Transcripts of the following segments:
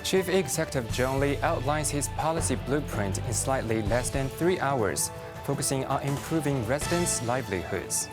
Chief Executive John Lee outlines his policy blueprint in slightly less than 3 hours, focusing on improving residents' livelihoods.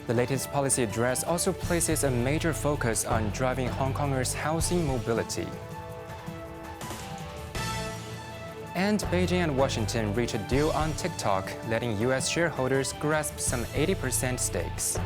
The latest policy address also places a major focus on driving Hongkongers' housing mobility. And Beijing and Washington reach a deal on TikTok, letting U.S. shareholders grasp some 80% stakes.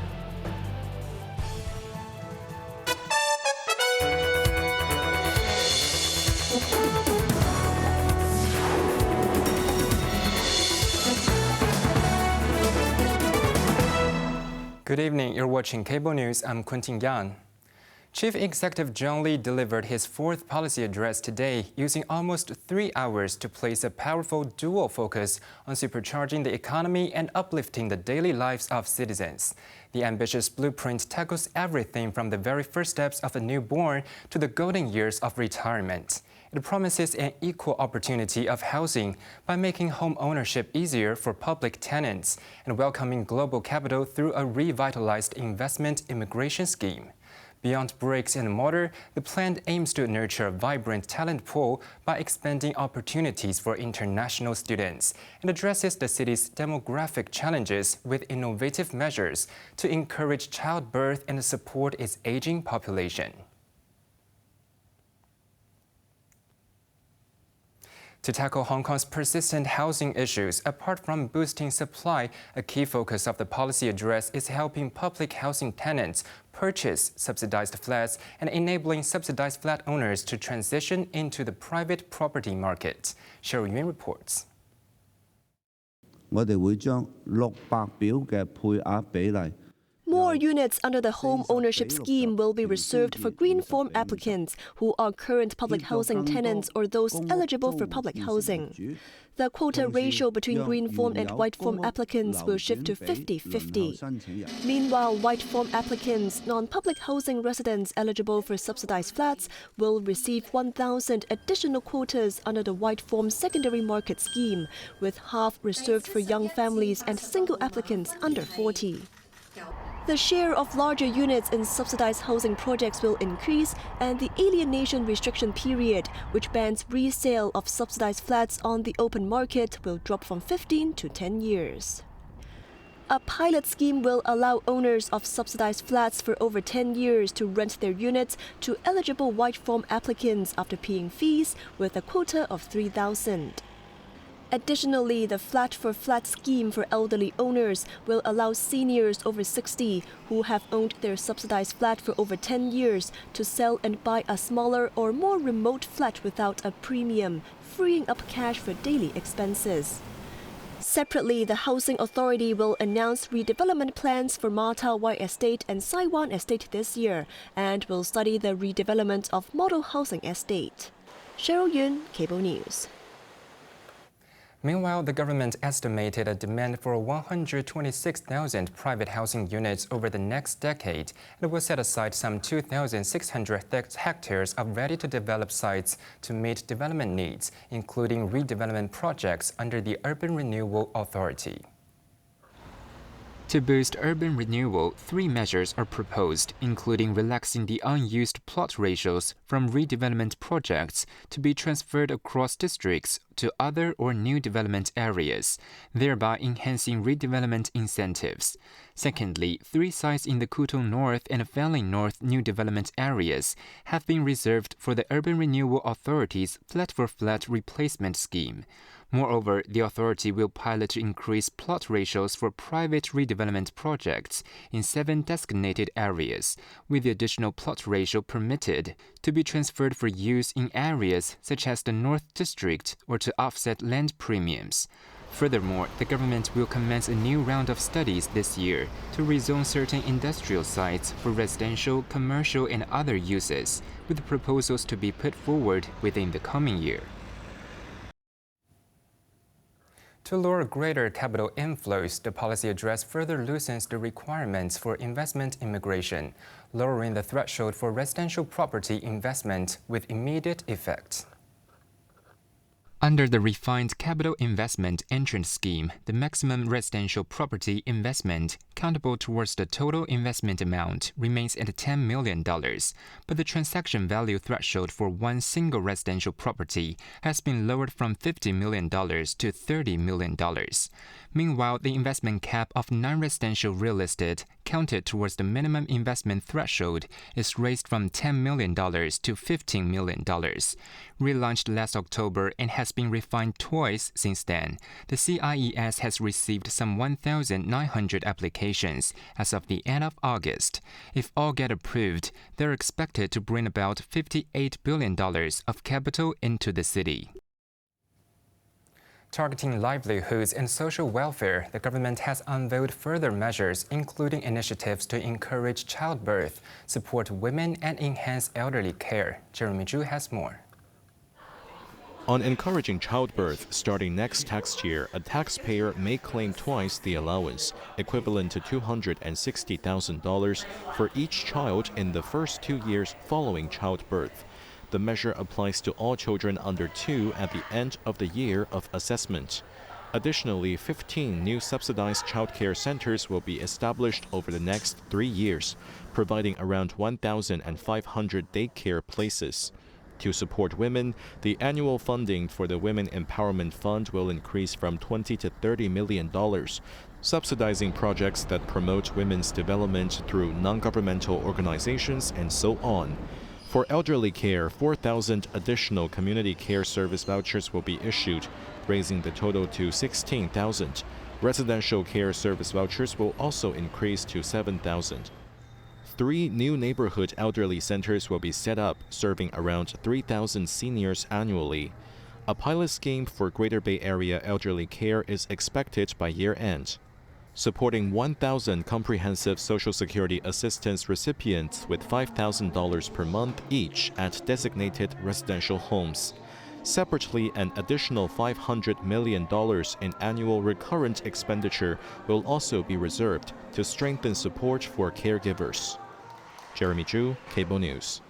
Good evening, you're watching Cable News. I'm Quentin Yang. Chief Executive John Lee delivered his fourth policy address today, using almost 3 hours to place a powerful dual focus on supercharging the economy and uplifting the daily lives of citizens. The ambitious blueprint tackles everything from the very first steps of a newborn to the golden years of retirement. It promises an equal opportunity of housing by making home ownership easier for public tenants and welcoming global capital through a revitalized investment immigration scheme. Beyond bricks and mortar, the plan aims to nurture a vibrant talent pool by expanding opportunities for international students and addresses the city's demographic challenges with innovative measures to encourage childbirth and support its aging population. To tackle Hong Kong's persistent housing issues, apart from boosting supply, a key focus of the policy address is helping public housing tenants purchase subsidized flats and enabling subsidized flat owners to transition into the private property market. Cheryl Yun reports. 我哋會將600表嘅配額比例 More units under the home ownership scheme will be reserved for green form applicants who are current public housing tenants or those eligible for public housing. The quota ratio between green form and white form applicants will shift to 50-50. Meanwhile, white form applicants, non-public housing residents eligible for subsidized flats, will receive 1,000 additional quotas under the white form secondary market scheme, with half reserved for young families and single applicants under 40. The share of larger units in subsidized housing projects will increase, and the alienation restriction period, which bans resale of subsidized flats on the open market, will drop from 15 to 10 years. A pilot scheme will allow owners of subsidized flats for over 10 years to rent their units to eligible white form applicants after paying fees, with a quota of 3,000. Additionally, the flat-for-flat scheme for elderly owners will allow seniors over 60 who have owned their subsidized flat for over 10 years to sell and buy a smaller or more remote flat without a premium, freeing up cash for daily expenses. Separately, the Housing Authority will announce redevelopment plans for Ma Tau Wai Estate and Sai Wan Estate this year and will study the redevelopment of model housing estate. Cheryl Yun, Cable News. Meanwhile, the government estimated a demand for 126,000 private housing units over the next decade and will set aside some 2,600 hectares of ready-to-develop sites to meet development needs, including redevelopment projects under the Urban Renewal Authority. To boost urban renewal, 3 measures are proposed, including relaxing the unused plot ratios from redevelopment projects to be transferred across districts to other or new development areas, thereby enhancing redevelopment incentives. Secondly, 3 sites in the Kutong North and Fanling North new development areas have been reserved for the Urban Renewal Authority's flat-for-flat replacement scheme. Moreover, the authority will pilot to increase plot ratios for private redevelopment projects in 7 designated areas, with the additional plot ratio permitted to be transferred for use in areas such as the North District or to offset land premiums. Furthermore, the government will commence a new round of studies this year to rezone certain industrial sites for residential, commercial, and other uses, with proposals to be put forward within the coming year. To lure greater capital inflows, the policy address further loosens the requirements for investment immigration, lowering the threshold for residential property investment with immediate effect. Under the refined capital investment entrance scheme, the maximum residential property investment countable towards the total investment amount remains at $10 million, but the transaction value threshold for one single residential property has been lowered from $50 million to $30 million. Meanwhile, the investment cap of non-residential real estate counted towards the minimum investment threshold is raised from $10 million to $15 million. Relaunched last October and has been refined twice since then, the CIES has received some 1,900 applications as of the end of August. If all get approved, they're expected to bring about $58 billion of capital into the city. Targeting livelihoods and social welfare, the government has unveiled further measures, including initiatives to encourage childbirth, support women, and enhance elderly care. Jeremy Zhu has more. On encouraging childbirth, starting next tax year, a taxpayer may claim twice the allowance, equivalent to $260,000 for each child in the first 2 years following childbirth. The measure applies to all children under 2 at the end of the year of assessment. Additionally, 15 new subsidized childcare centers will be established over the next 3 years, providing around 1,500 daycare places. To support women, the annual funding for the Women Empowerment Fund will increase from $20 to $30 million, subsidizing projects that promote women's development through non-governmental organizations and so on. For elderly care, 4,000 additional community care service vouchers will be issued, raising the total to 16,000. Residential care service vouchers will also increase to 7,000. 3 new neighborhood elderly centers will be set up, serving around 3,000 seniors annually. A pilot scheme for Greater Bay Area elderly care is expected by year-end, supporting 1,000 comprehensive Social Security assistance recipients with $5,000 per month each at designated residential homes. Separately, an additional $500 million in annual recurrent expenditure will also be reserved to strengthen support for caregivers. Jeremy Zhu, Cable News.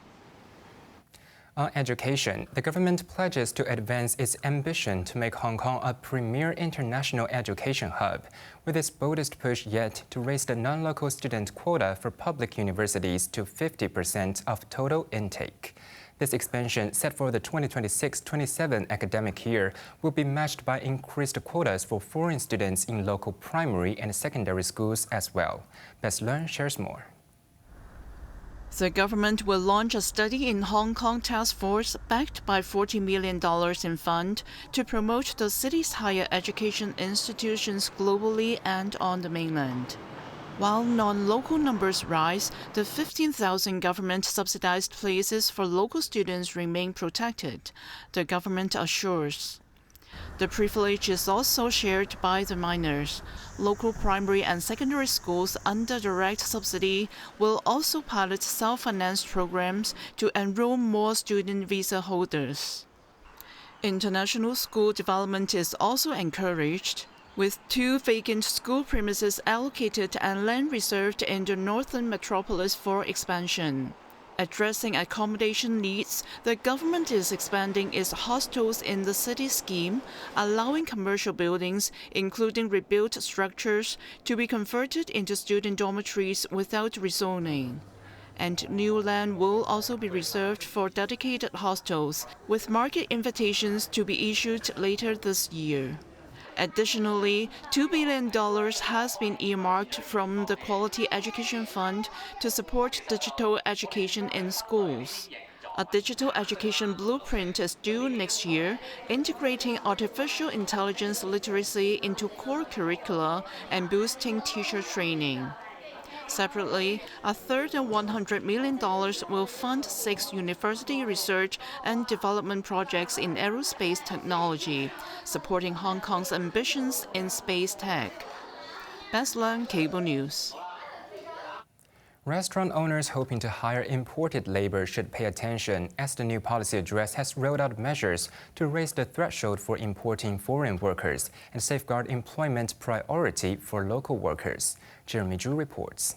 On education, the government pledges to advance its ambition to make Hong Kong a premier international education hub, with its boldest push yet to raise the non-local student quota for public universities to 50% of total intake. This expansion, set for the 2026-27 academic year, will be matched by increased quotas for foreign students in local primary and secondary schools as well. Bess Leung shares more. The government will launch a study in Hong Kong task force backed by $40 million in fund to promote the city's higher education institutions globally and on the mainland. While non-local numbers rise, the 15,000 government-subsidized places for local students remain protected, the government assures. The privilege is also shared by the minors. Local primary and secondary schools under direct subsidy will also pilot self-financed programs to enroll more student visa holders. International school development is also encouraged, with 2 vacant school premises allocated and land reserved in the northern metropolis for expansion. Addressing accommodation needs, the government is expanding its hostels in the city scheme, allowing commercial buildings, including rebuilt structures, to be converted into student dormitories without rezoning. And new land will also be reserved for dedicated hostels, with market invitations to be issued later this year. Additionally, $2 billion has been earmarked from the Quality Education Fund to support digital education in schools. A digital education blueprint is due next year, integrating artificial intelligence literacy into core curricula and boosting teacher training. Separately, a third and $100 million will fund 6 university research and development projects in aerospace technology, supporting Hong Kong's ambitions in space tech. Bess Leung, Cable News. Restaurant owners hoping to hire imported labor should pay attention, as the new policy address has rolled out measures to raise the threshold for importing foreign workers and safeguard employment priority for local workers. Jeremy Zhu reports.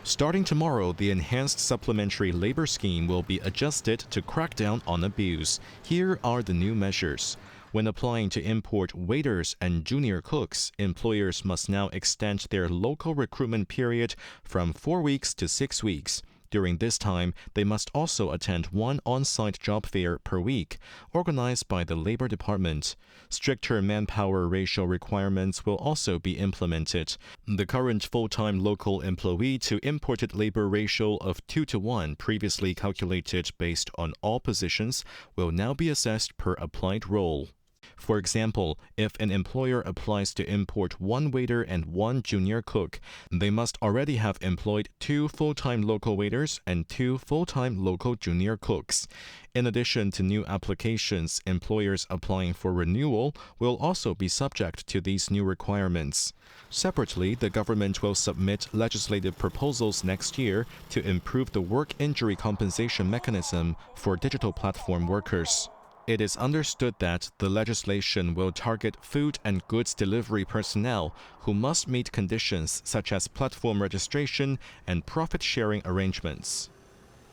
Starting tomorrow, the enhanced supplementary labor scheme will be adjusted to crack down on abuse. Here are the new measures. When applying to import waiters and junior cooks, employers must now extend their local recruitment period from 4 weeks to 6 weeks. During this time, they must also attend one on-site job fair per week, organized by the Labor Department. Stricter manpower ratio requirements will also be implemented. The current full-time local employee to imported labor ratio of 2:1, previously calculated based on all positions, will now be assessed per applied role. For example, if an employer applies to import one waiter and one junior cook, they must already have employed 2 full-time local waiters and 2 full-time local junior cooks. In addition to new applications, employers applying for renewal will also be subject to these new requirements. Separately, the government will submit legislative proposals next year to improve the work injury compensation mechanism for digital platform workers. It is understood that the legislation will target food and goods delivery personnel who must meet conditions such as platform registration and profit-sharing arrangements.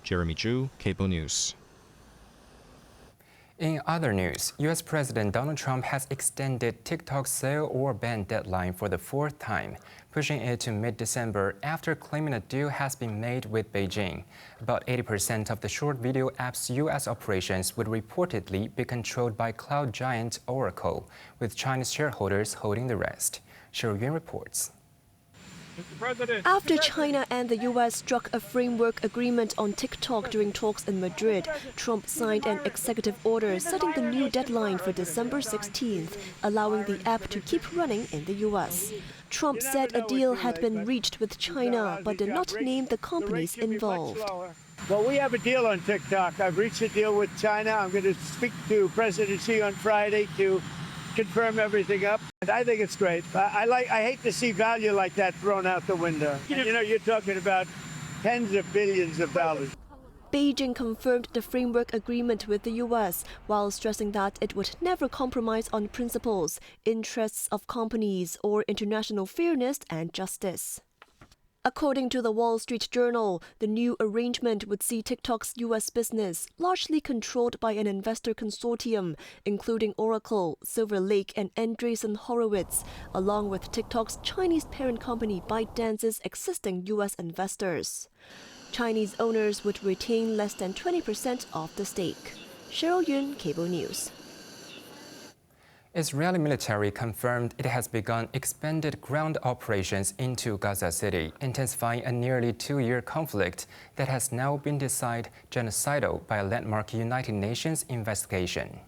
Jeremy Zhu, Cable News. In other news, U.S. President Donald Trump has extended TikTok's sale or ban deadline for the 4th time, pushing it to mid-December after claiming a deal has been made with Beijing. About 80% of the short video app's U.S. operations would reportedly be controlled by cloud giant Oracle, with Chinese shareholders holding the rest. Cheryl Yun reports. After China and the U.S. struck a framework agreement on TikTok during talks in Madrid, Trump signed an executive order setting the new deadline for December 16th, allowing the app to keep running in the U.S. Trump said a deal had been reached with China, but did not name the companies involved. Well, we have a deal on TikTok. I've reached a deal with China. I'm going to speak to President Xi on Friday to confirm everything up. And I think it's great. I hate to see value like that thrown out the window. You know, you're talking about tens of billions of dollars. Beijing confirmed the framework agreement with the U.S. while stressing that it would never compromise on principles, interests of companies, or international fairness and justice. According to the Wall Street Journal, the new arrangement would see TikTok's U.S. business largely controlled by an investor consortium, including Oracle, Silver Lake, and Andreessen Horowitz, along with TikTok's Chinese parent company ByteDance's existing U.S. investors. Chinese owners would retain less than 20% of the stake. Cheryl Yun, Cable News. Israeli military confirmed it has begun expanded ground operations into Gaza City, intensifying a nearly 2-year conflict that has now been decided genocidal by a landmark United Nations investigation.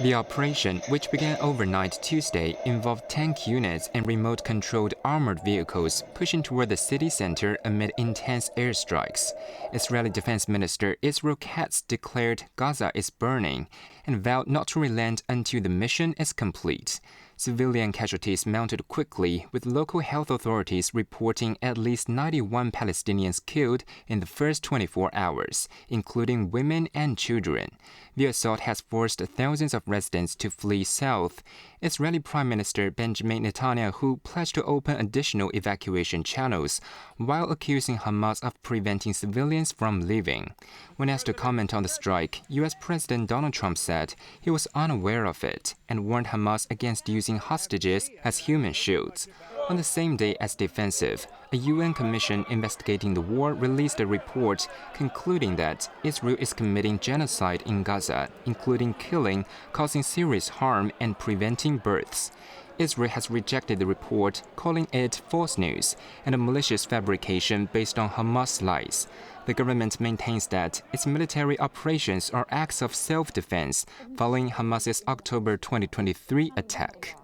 The operation, which began overnight Tuesday, involved tank units and remote-controlled armored vehicles pushing toward the city center amid intense airstrikes. Israeli Defense Minister Israel Katz declared Gaza is burning and vowed not to relent until the mission is complete. Civilian casualties mounted quickly, with local health authorities reporting at least 91 Palestinians killed in the first 24 hours, including women and children. The assault has forced thousands of residents to flee south. Israeli Prime Minister Benjamin Netanyahu pledged to open additional evacuation channels, while accusing Hamas of preventing civilians from leaving. When asked to comment on the strike, U.S. President Donald Trump said he was unaware of it and warned Hamas against using hostages as human shields. On the same day as defensive, a UN commission investigating the war released a report concluding that Israel is committing genocide in Gaza, including killing, causing serious harm, and preventing births. Israel has rejected the report, calling it false news and a malicious fabrication based on Hamas lies. The government maintains that its military operations are acts of self-defense following Hamas's October 2023 attack.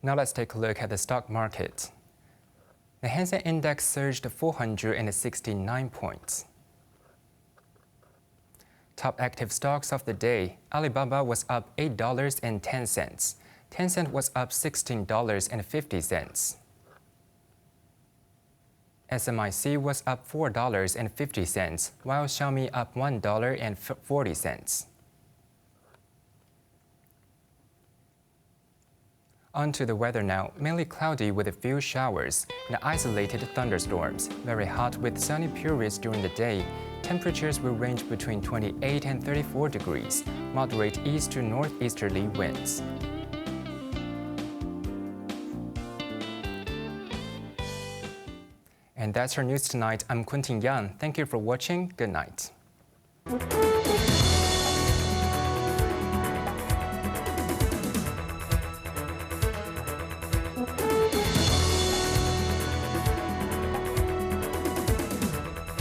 Now let's take a look at the stock market. The Hang Seng Index surged 469 points. Top active stocks of the day: Alibaba was up $8.10. Tencent was up $16.50. SMIC was up $4.50, while Xiaomi up $1.40. On to the weather now. Mainly cloudy with a few showers and isolated thunderstorms. Very hot with sunny periods during the day. Temperatures will range between 28 and 34 degrees. Moderate east to northeasterly winds. And that's our news tonight. I'm Quentin Yang. Thank you for watching. Good night.